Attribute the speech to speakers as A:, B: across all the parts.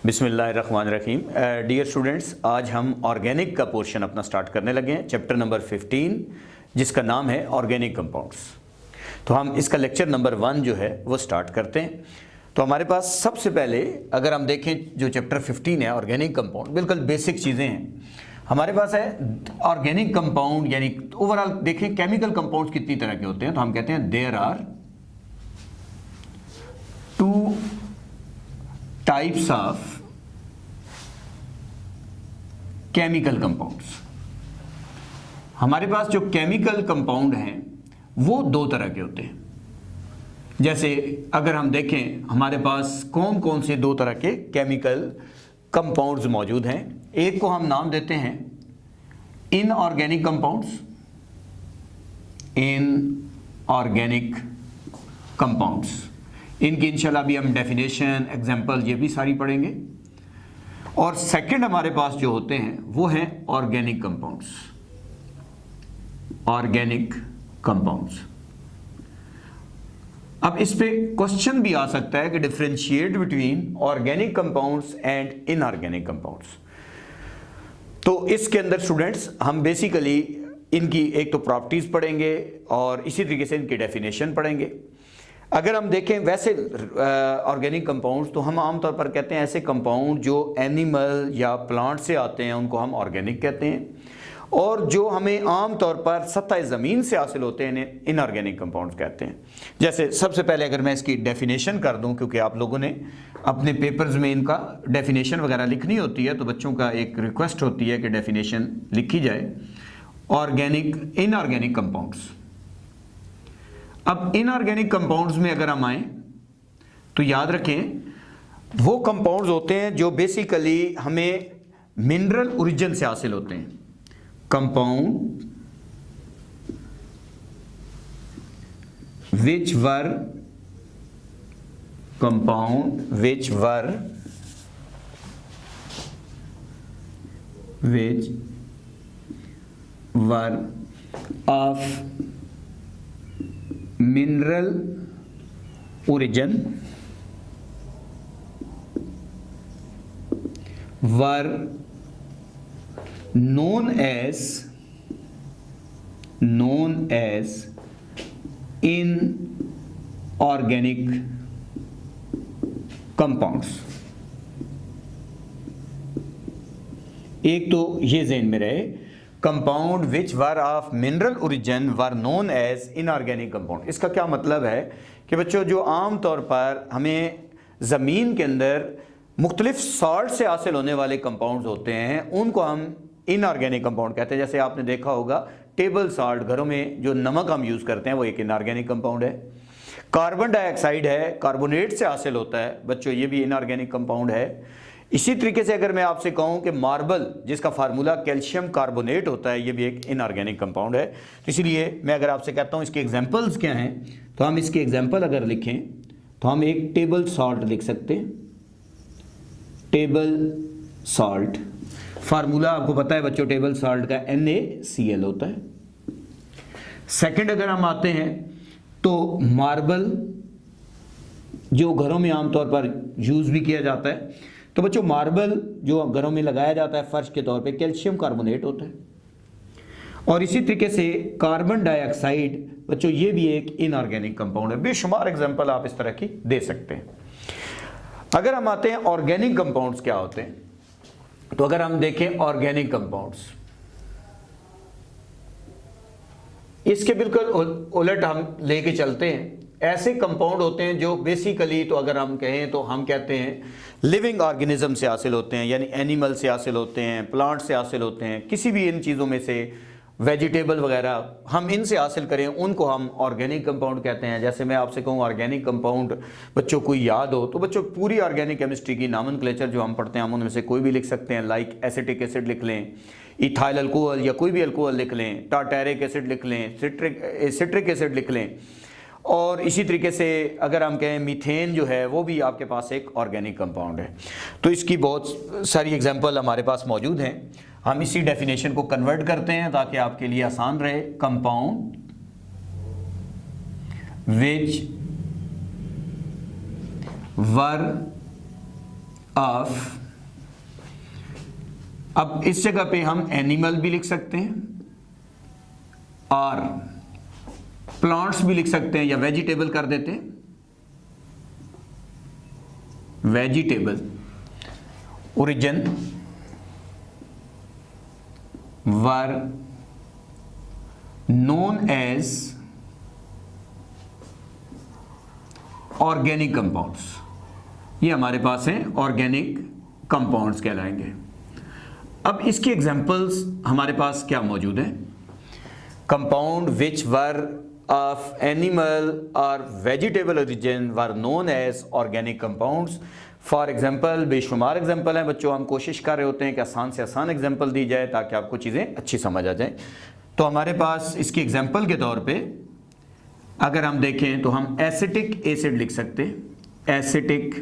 A: बिस्मिल्लाहिर्रहमानिर्रहीम। Dear students, आज हम ऑर्गेनिक का पोर्शन अपना स्टार्ट करने लगे हैं, चैप्टर नंबर 15 जिसका नाम है ऑर्गेनिक कंपाउंड्स। तो हम इसका लेक्चर नंबर 1 जो है वो स्टार्ट करते हैं। तो हमारे पास सबसे पहले अगर हम देखें जो चैप्टर 15 है ऑर्गेनिक कंपाउंड, बिल्कुल बेसिक चीज़ें हैं। हमारे पास है ऑर्गेनिक कंपाउंड, यानी ओवरऑल देखें केमिकल कंपाउंड्स कितनी तरह के होते हैं। तो हम कहते हैं there are 2 types of chemical compounds. हमारे पास जो केमिकल कंपाउंड हैं वो 2 तरह के होते हैं। जैसे अगर हम देखें हमारे पास कौन कौन से 2 तरह के केमिकल कंपाउंड्स मौजूद हैं। एक को हम नाम देते हैं इनऑर्गेनिक कंपाउंड्स, इनऑर्गेनिक कंपाउंड्स। इनकी इंशाल्लाह भी हम डेफिनेशन, एग्जाम्पल ये भी सारी पढ़ेंगे। और सेकंड हमारे पास जो होते हैं वो हैं ऑर्गेनिक कंपाउंड्स, ऑर्गेनिक कंपाउंड्स। अब इस पे क्वेश्चन भी आ सकता है कि differentiate between organic compounds and inorganic compounds. तो इसके अंदर स्टूडेंट्स हम बेसिकली इनकी एक तो प्रॉपर्टीज पढ़ेंगे और इसी तरीके से इनकी डेफिनेशन पढ़ेंगे। अगर हम देखें वैसे ऑर्गेनिक कंपाउंड्स तो हम आमतौर पर कहते हैं ऐसे कंपाउंड जो एनिमल या प्लांट से आते हैं उनको हम ऑर्गेनिक कहते हैं, और जो हमें आमतौर पर सतह ज़मीन से हासिल होते हैं इन्हें इनऑर्गेनिक कंपाउंड्स कहते हैं। जैसे सबसे पहले अगर मैं इसकी डेफिनेशन कर दूं, क्योंकि आप लोगों ने अपने पेपर्स में इनका डेफिनेशन वगैरह लिखनी होती है, तो बच्चों का एक रिक्वेस्ट होती है कि डेफिनेशन लिखी जाए ऑर्गेनिक इनऑर्गेनिक कंपाउंड्स। अब इनऑर्गेनिक कंपाउंड्स में अगर हम आए तो याद रखें वो कंपाउंड्स होते हैं जो बेसिकली हमें मिनरल ओरिजिन से हासिल होते हैं। Compound which were of mineral origin were known as inorganic compounds। एक तो ये ज़हन में रहे, compound which were of mineral origin were known as inorganic compound. इसका क्या मतलब है कि बच्चों जो आम तौर पर हमें ज़मीन के अंदर मुख्तलिफ सॉल्ट से हासिल होने वाले कंपाउंड्स होते हैं उनको हम इनऑर्गेनिक कंपाउंड कहते हैं। जैसे आपने देखा होगा टेबल सॉल्ट, घरों में जो नमक हम यूज़ करते हैं वो एक इनऑर्गेनिक कंपाउंड है। कार्बन डाइऑक्साइड है, कार्बोनेट से हासिल होता है बच्चों, ये भी इनऑर्गेनिक कंपाउंड है। इसी तरीके से अगर मैं आपसे कहूं कि मार्बल जिसका फार्मूला कैल्शियम कार्बोनेट होता है, ये भी एक इनऑर्गेनिक कंपाउंड है। तो इसलिए मैं अगर आपसे कहता हूं इसके एग्जांपल्स क्या हैं, तो हम इसके एग्जांपल अगर लिखें तो हम एक टेबल सॉल्ट लिख सकते हैं। टेबल सॉल्ट फार्मूला आपको पता है बच्चों, टेबल सॉल्ट का NaCl होता है। सेकंड अगर हम आते हैं तो मार्बल जो घरों में आमतौर पर यूज़ भी किया जाता है, तो बच्चों मार्बल जो घरों में लगाया जाता है फर्श के तौर पे कैल्शियम कार्बोनेट होता है। और इसी तरीके से कार्बन डाइऑक्साइड बच्चों ये भी एक इनऑर्गेनिक कंपाउंड है। बेशुमार एग्जांपल आप इस तरह की दे सकते हैं। अगर हम आते हैं ऑर्गेनिक कंपाउंड्स क्या होते हैं, तो अगर हम देखें ऑर्गेनिक कंपाउंड्स, इसके बिल्कुल उलट हम लेके चलते हैं। ऐसे कंपाउंड होते हैं जो बेसिकली, तो अगर हम कहें तो हम कहते हैं लिविंग ऑर्गेनिज्म से हासिल होते हैं, यानी एनिमल से हासिल होते हैं, प्लांट से हासिल होते हैं, किसी भी इन चीज़ों में से वेजिटेबल वगैरह हम इनसे हासिल करें उनको हम ऑर्गेनिक कंपाउंड कहते हैं। जैसे मैं आपसे कहूँ ऑर्गेनिक कंपाउंड बच्चों को याद हो तो बच्चों पूरी ऑर्गेनिक केमिस्ट्री की नॉमेनक्लेचर जो हम पढ़ते हैं हम उनमें से कोई भी लिख सकते हैं। लाइक एसिटिक एसिड लिख लें, इथाइल अल्कोहल या कोई भी अल्कोहल लिख लें, टार्टेरिक एसिड लिख लें, सिट्रिक एसिड लिख लें। और इसी तरीके से अगर हम कहें मीथेन जो है वो भी आपके पास एक ऑर्गेनिक कंपाउंड है। तो इसकी बहुत सारी एग्जांपल हमारे पास मौजूद हैं। हम इसी डेफिनेशन को कन्वर्ट करते हैं ताकि आपके लिए आसान रहे। कंपाउंड विच वर ऑफ, अब इस जगह पे हम एनिमल भी लिख सकते हैं और प्लांट्स भी लिख सकते हैं, या वेजिटेबल कर देते हैं, vegetable origin were known as organic compounds. ये हमारे पास हैं ऑर्गेनिक कंपाउंड्स कहलाएंगे। अब इसके एग्जांपल्स हमारे पास क्या मौजूद है? Compound which were of animal और vegetable origin were known as organic compounds. For example बेशुमार एग्जाम्पल हैं बच्चों, हम कोशिश कर रहे होते हैं कि आसान से आसान एग्जाम्पल दी जाए ताकि आपको चीज़ें अच्छी समझ आ जाए। तो हमारे पास इसकी एग्जाम्पल के तौर पे अगर हम देखें तो हम एसिटिक एसिड लिख सकते हैं। एसिटिक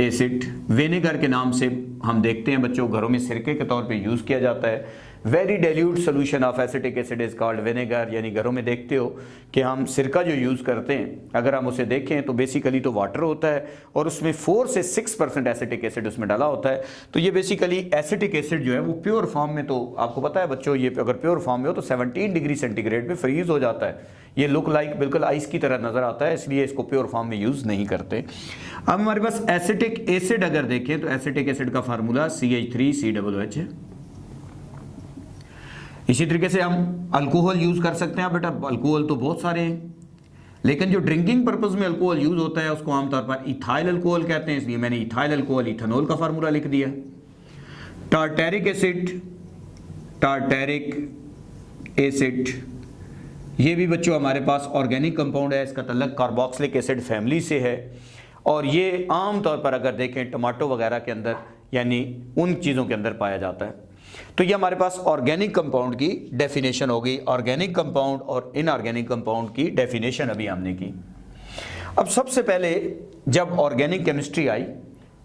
A: एसिड विनेगर के नाम से हम देखते हैं बच्चों, घरों में सिरके के तौर पे यूज़ किया जाता है। Very dilute solution of acetic acid is called vinegar, यानी घरों में देखते हो कि हम सिरका जो यूज़ करते हैं अगर हम उसे देखें तो बेसिकली तो वाटर होता है और उसमें 4 से 6% एसिटिक एसिड उसमें डाला होता है। तो ये बेसिकली एसिटिक एसिड जो है वो प्योर फॉर्म में, तो आपको पता है बच्चों ये अगर प्योर फॉर्म में हो तो 17 डिग्री सेंटीग्रेड पे फ्रीज हो जाता है। ये लुक लाइक बिल्कुल आइस की तरह नज़र आता है, इसलिए इसको प्योर फॉर्म में यूज़ नहीं करते। अब हमारे पास एसिटिक एसिड अगर देखें तो एसिटिक एसिड का फार्मूला CH3COOH है। इसी तरीके से हम अल्कोहल यूज़ कर सकते हैं। बेटा अल्कोहल तो बहुत सारे हैं, लेकिन जो ड्रिंकिंग पर्पस में अल्कोहल यूज़ होता है उसको आमतौर पर इथाइल अल्कोहल कहते हैं, इसलिए मैंने इथाइल अल्कोहल इथेनॉल का फार्मूला लिख दिया। टार्टेरिक एसिड, टार्टेरिक एसिड ये भी बच्चों हमारे पास ऑर्गेनिक कंपाउंड है, इसका तल्लुक कार्बोक्सिलिक एसिड फैमिली से है और ये आम तौर पर अगर देखें टमाटो वगैरह के अंदर यानी उन चीज़ों के अंदर पाया जाता है। तो ये हमारे पास ऑर्गेनिक कंपाउंड की डेफिनेशन हो गई। ऑर्गेनिक कंपाउंड और इनऑर्गेनिक कंपाउंड की डेफिनेशन अभी हमने की। अब सबसे पहले जब ऑर्गेनिक केमिस्ट्री आई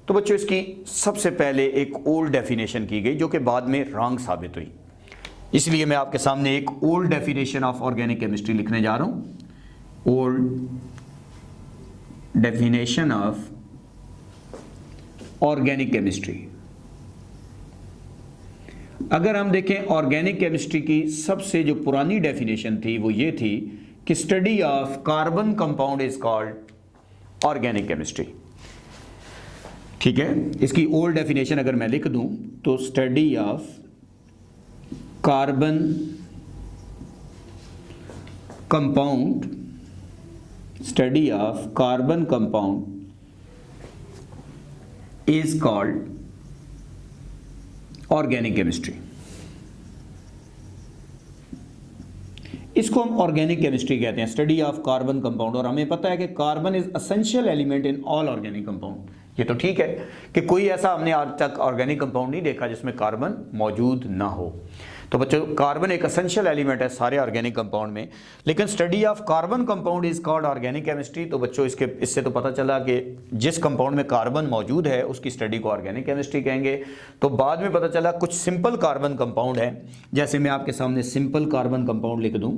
A: तो बच्चों इसकी सबसे पहले एक ओल्ड डेफिनेशन की गई जो कि बाद में रॉन्ग साबित हुई, इसलिए मैं आपके सामने एक old definition of organic chemistry लिखने जा रहा हूं। Old definition of organic chemistry. अगर हम देखें ऑर्गेनिक केमिस्ट्री की सबसे जो पुरानी डेफिनेशन थी वो ये थी कि study of carbon compound is called organic chemistry. ठीक है, इसकी ओल्ड डेफिनेशन अगर मैं लिख दूं तो study of carbon compound, study of carbon compound is called organic chemistry. इसको हम ऑर्गेनिक केमिस्ट्री कहते हैं, स्टडी ऑफ कार्बन कंपाउंड। और हमें पता है कि carbon is essential element in all organic compound. ये तो ठीक है कि कोई ऐसा हमने आज तक ऑर्गेनिक कंपाउंड नहीं देखा जिसमें कार्बन मौजूद ना हो। तो बच्चों कार्बन एक एसेंशियल एलिमेंट है सारे ऑर्गेनिक कंपाउंड में, लेकिन study of carbon compound is called organic chemistry. तो बच्चों इससे तो पता चला कि जिस कंपाउंड में कार्बन मौजूद है उसकी स्टडी को ऑर्गेनिक केमिस्ट्री कहेंगे। तो बाद में पता चला कुछ सिंपल कार्बन कंपाउंड है, जैसे मैं आपके सामने सिंपल कार्बन कंपाउंड लिख दूं,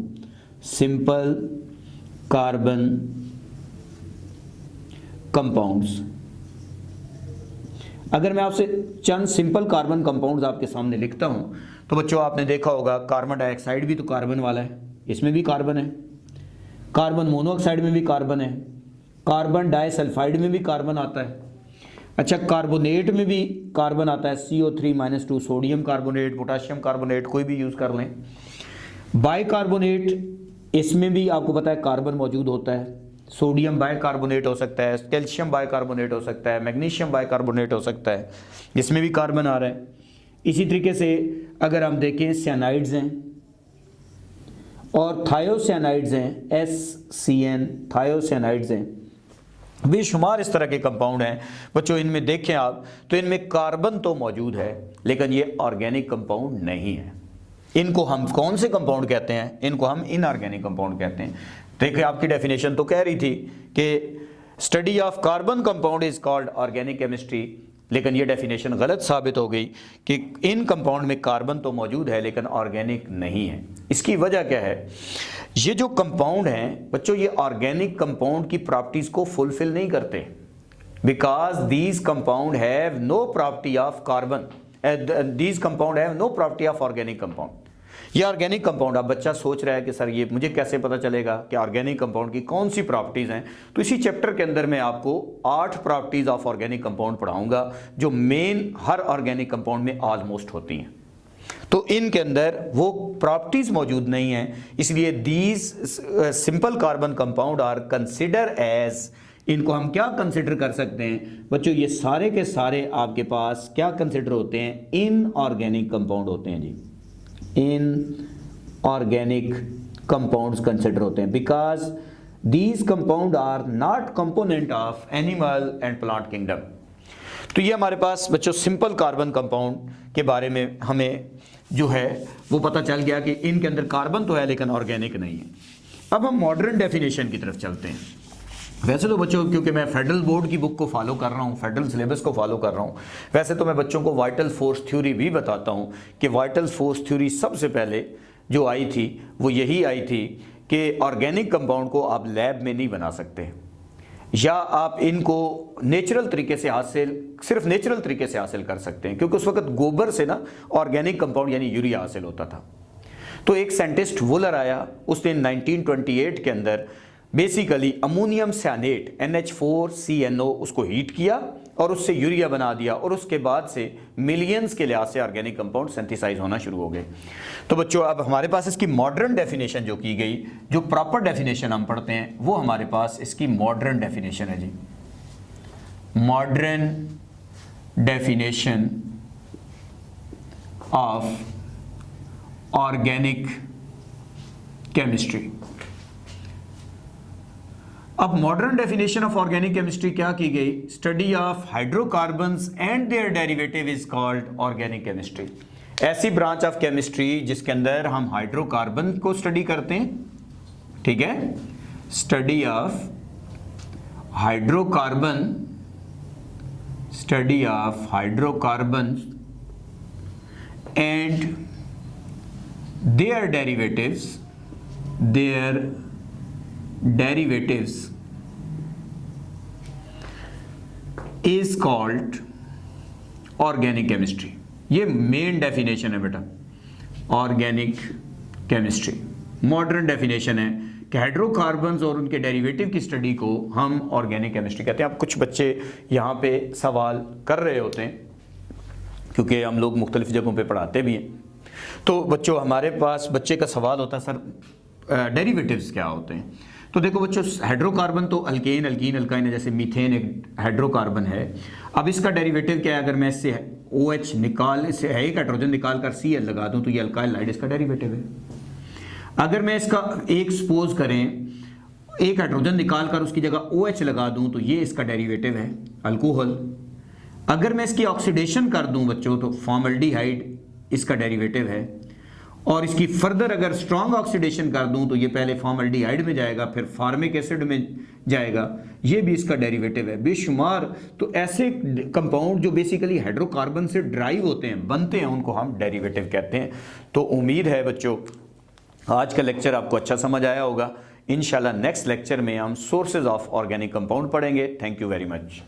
A: सिंपल कार्बन कंपाउंड्स। अगर मैं आपसे चंद सिंपल कार्बन कंपाउंड्स आपके सामने लिखता हूं तो बच्चों आपने देखा होगा कार्बन डाइऑक्साइड भी तो कार्बन वाला है, इसमें भी कार्बन है। कार्बन मोनोऑक्साइड में भी कार्बन है, कार्बन डाइसल्फाइड में भी कार्बन आता है। अच्छा, कार्बोनेट में भी कार्बन आता है, CO3-2, sodium carbonate, potassium carbonate, कोई भी यूज़ कर लें। बाइकार्बोनेट, इसमें भी आपको पता है कार्बन मौजूद होता है। सोडियम बाइकार्बोनेट हो सकता है, कैल्शियम बाइकार्बोनेट हो सकता है, मैग्नीशियम बाइकार्बोनेट हो सकता है, इसमें भी कार्बन आ रहा है। इसी तरीके से अगर हम देखें सियानाइड्स हैं और थायोसियानाइड्स हैं, SCN थायोसियानाइड्स हैं, बेशुमार इस तरह के कंपाउंड हैं बच्चों। इनमें देखें आप तो इनमें कार्बन तो मौजूद है लेकिन ये ऑर्गेनिक कंपाउंड नहीं है। इनको हम कौन से कंपाउंड कहते हैं? इनको हम इनऑर्गेनिक कंपाउंड कहते हैं। देखिए आपकी डेफिनेशन तो कह रही थी कि study of carbon compound is called organic chemistry, लेकिन ये डेफिनेशन गलत साबित हो गई कि इन कंपाउंड में कार्बन तो मौजूद है लेकिन ऑर्गेनिक नहीं है। इसकी वजह क्या है? ये जो कंपाउंड हैं बच्चों ये ऑर्गेनिक कंपाउंड की प्रॉपर्टीज़ को फुलफिल नहीं करते। Because these compound have no property of carbon, these compound have no property of organic compound. ये ऑर्गेनिक कंपाउंड, अब बच्चा सोच रहा है कि सर ये मुझे कैसे पता चलेगा कि ऑर्गेनिक कंपाउंड की कौन सी प्रॉपर्टीज़ हैं। तो इसी चैप्टर के अंदर मैं आपको 8 प्रॉपर्टीज़ ऑफ ऑर्गेनिक कंपाउंड पढ़ाऊंगा जो मेन हर ऑर्गेनिक कंपाउंड में ऑलमोस्ट होती हैं। तो इनके अंदर वो प्रॉपर्टीज़ मौजूद नहीं हैं, इसलिए these simple carbon compound are consider as, इनको हम क्या कंसिडर कर सकते हैं बच्चों, ये सारे के सारे आपके पास क्या कंसिडर होते हैं, इनऑर्गेनिक कंपाउंड होते हैं जी, इनऑर्गेनिक कंपाउंड्स कंसिडर होते हैं, because these compound are not component of animal and plant kingdom. तो ये हमारे पास बच्चों सिंपल कार्बन कंपाउंड के बारे में हमें जो है वो पता चल गया कि इनके अंदर कार्बन तो है लेकिन ऑर्गेनिक नहीं है। अब हम मॉडर्न डेफिनेशन की तरफ चलते हैं। वैसे तो बच्चों क्योंकि मैं फेडरल बोर्ड की बुक को फॉलो कर रहा हूँ, फेडरल सिलेबस को फॉलो कर रहा हूँ, वैसे तो मैं बच्चों को वाइटल फोर्स थ्योरी भी बताता हूँ कि वाइटल फोर्स थ्योरी सबसे पहले जो आई थी वो यही आई थी कि ऑर्गेनिक कंपाउंड को आप लैब में नहीं बना सकते, या आप इनको नेचुरल तरीके से हासिल, सिर्फ नेचुरल तरीके से हासिल कर सकते हैं, क्योंकि उस वक्त गोबर से ना ऑर्गेनिक कंपाउंड यानी यूरिया हासिल होता था। तो एक साइंटिस्ट वुलर आया, उसने 1928 के अंदर बेसिकली अमोनियम साइनेट NH4CNO उसको हीट किया और उससे यूरिया बना दिया, और उसके बाद से मिलियंस के लिहाज से ऑर्गेनिक कंपाउंड सिंथेसाइज होना शुरू हो गए। तो बच्चों अब हमारे पास इसकी मॉडर्न डेफिनेशन जो की गई, जो प्रॉपर डेफिनेशन हम पढ़ते हैं वो हमारे पास इसकी मॉडर्न डेफिनेशन है जी, modern definition of organic chemistry. अब modern definition of organic chemistry क्या की गई, study of hydrocarbons and their derivative is called organic chemistry. ऐसी ब्रांच ऑफ केमिस्ट्री जिसके अंदर हम हाइड्रोकार्बन को स्टडी करते हैं, ठीक है, study of hydrocarbon, study of hydrocarbon and their derivatives, their derivatives is called organic chemistry। ये मेन डेफिनेशन है बेटा ऑर्गेनिक केमिस्ट्री। मॉडर्न डेफिनेशन है कि हाइड्रोकार्बन्स और उनके डेरिवेटिव की स्टडी को हम ऑर्गेनिक केमिस्ट्री कहते हैं। अब कुछ बच्चे यहाँ पे सवाल कर रहे होते हैं क्योंकि हम लोग मुख्तलिफ जगहों पे पढ़ाते भी हैं। तो बच्चों हमारे पास बच्चे का सवाल होता है सर डेरिवेटिव्स क्या होते हैं। तो देखो बच्चों हाइड्रोकार्बन तो अल्केन, अल्कीन, अल्काइन है, जैसे मीथेन एक हाइड्रोकार्बन है। अब इसका डेरिवेटिव क्या है, अगर मैं इससे OH निकाल, इससे एक हाइड्रोजन निकाल कर Cl लगा दूं तो ये अल्काइल हाइड इसका डेरिवेटिव है। अगर मैं इसका एक सपोज करें एक हाइड्रोजन निकाल कर उसकी जगह OH लगा दूं तो ये इसका डेरिवेटिव है अल्कोहल। अगर मैं इसकी ऑक्सीडेशन कर दूं बच्चों तो फॉर्मल्डिहाइड इसका डेरिवेटिव है, और इसकी फर्दर अगर स्ट्रॉन्ग ऑक्सीडेशन कर दूं तो ये पहले फॉर्मल्डिहाइड में जाएगा फिर फार्मिक एसिड में जाएगा, ये भी इसका डेरिवेटिव है बेशुमार। तो ऐसे कंपाउंड जो बेसिकली हाइड्रोकार्बन से ड्राइव होते हैं, बनते हैं, उनको हम डेरिवेटिव कहते हैं। तो उम्मीद है बच्चों आज का लेक्चर आपको अच्छा समझ आया होगा। इंशाल्लाह नेक्स्ट लेक्चर में हम सोर्सेज ऑफ ऑर्गेनिक कंपाउंड पढ़ेंगे। Thank you very much.